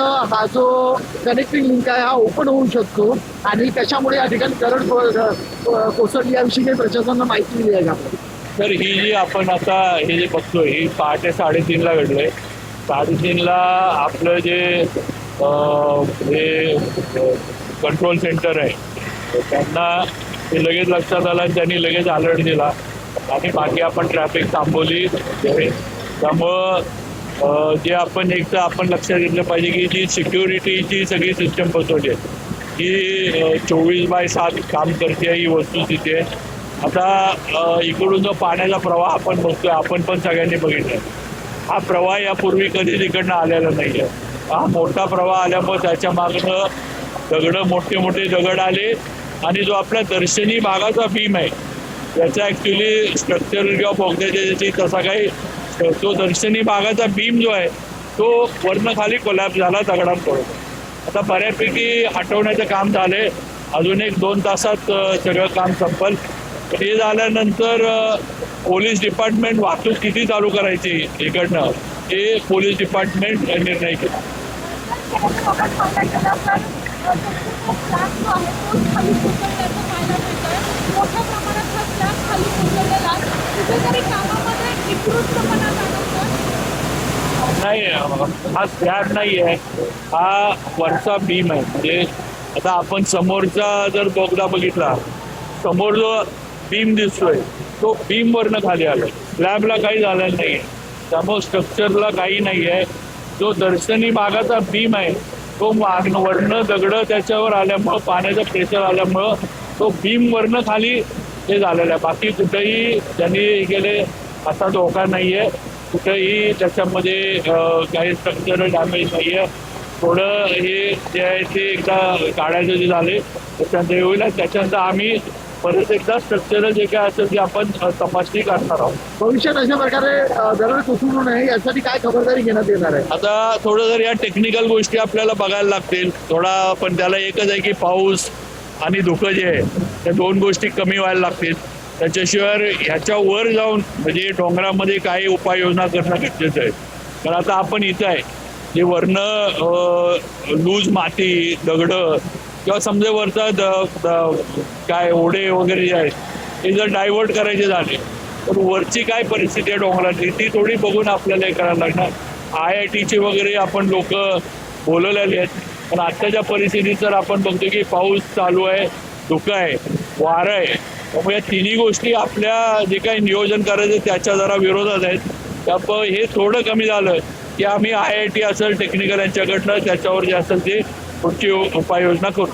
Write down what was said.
हा जो connecting link आहे हा ओपन होऊ शकतो आणि त्याच्यामुळे या ठिकाणी करंट कोसळली याविषयी काही प्रशासनाला माहिती दिली आहे का? तर ही जी आपण आता हे जे बघतोय ही पहाटे 3:30ला घडलंय. 3:30ला आपलं जे कंट्रोल सेंटर आहे त्यांना ते लगेच लक्षात आलं आणि त्यांनी लगेच अलर्ट दिला आणि बाकी आपण ट्रॅफिक थांबवली. त्यामुळं जे आपण एकदा आपण लक्षात घेतलं पाहिजे की जी सिक्युरिटीची सगळी सिस्टम बसवली आहे ही 24/7 काम करते ही वस्तुस्थिती आहे. आता इकडून जो पाण्याचा प्रवाह आपण बघतोय आपण पण सगळ्यांनी बघितलाय. हा प्रवाह यापूर्वी कधीच इकडनं आलेला नाही आहे. हा मोठा प्रवाह आल्यामुळे त्याच्या मागनं मोठे मोठे दगड आले आणि जो आपल्या दर्शनी भागाचा बीम आहे त्याचा ॲक्च्युली स्ट्रक्चर किंवा बोगद्याची तसा काही तो दर्शनी भागाचा बीम जो आहे तो वरनं खाली कोलॅप्स झाला दगडांकडून. आता बऱ्यापैकी हटवण्याचं काम झालंय. अजून 1-2 तासात सगळं काम संपल. हे झाल्यानंतर पोलीस डिपार्टमेंट वाहतूक किती चालू करायची इकडनं हे पोलीस डिपार्टमेंट निर्णय केला. नाही हा स्लॅब नाही आहे, हा वरचा बीम आहे. म्हणजे आता आपण समोरचा जर बोगदा बघितला समोर जो बीम दिसतोय तो बीम वरनं खाली आलाय. स्लॅबला काही झालेलं नाही आहे त्यामुळे स्ट्रक्चरला काही नाही आहे. जो दर्शनी भागाचा बीम आहे तो वरनं दगडं त्याच्यावर आल्यामुळं पाण्याचं प्रेशर आल्यामुळं तो बीम वरनं खाली हे झालेलं आहे. बाकी कुठेही त्यांनी गेले असा धोका नाही आहे. कुठेही त्याच्यामध्ये काही स्ट्रक्चरल डॅमेज नाही आहे. थोडं हे जे आहे ते एकदा काढायचं जे झाले त्याच्यानंतर होईल. त्याच्यानंतर आम्ही परत एकदा स्ट्रक्चरल जे काय असेल ते आपण तपासणी करणार आहोत. भविष्यात अशा प्रकारे दरड कोसळू नये यासाठी काय खबरदारी घेण्यात येणार आहे? आता थोडं जर या टेक्निकल गोष्टी आपल्याला बघायला लागतील थोडा, पण त्याला एकच आहे की पाऊस आणि धुकं जे आहे त्या 2 गोष्टी कमी व्हायला लागतील. त्याच्याशिवाय ह्याच्या वर जाऊन म्हणजे डोंगरामध्ये काही उपाययोजना करणं गरजेचं आहे. कारण आता आपण इथं आहे जे वरनं लूज माती दगडं किंवा समजा वरचा काय ओढे वगैरे जे आहेत ते जर डायव्हर्ट करायचे झाले तर वरची काय परिस्थिती आहे डोंगराची ती थोडी बघून आपल्याला हे करायला लागणार. IITचे वगैरे आपण लोक बोलवलेले आहेत पण आत्ताच्या परिस्थितीत तर आपण बघतो की पाऊस चालू आहे, धुकं आहे, वारं आहे. त्यामुळे या तिन्ही गोष्टी आपल्या जे काही नियोजन करायचं त्याच्या जरा विरोधात आहेत. त्यामुळे हे थोडं कमी झालं की आम्ही IIT असेल टेक्निकल यांच्याकडनं त्याच्यावर जे असेल ते पुढची उपाययोजना करू.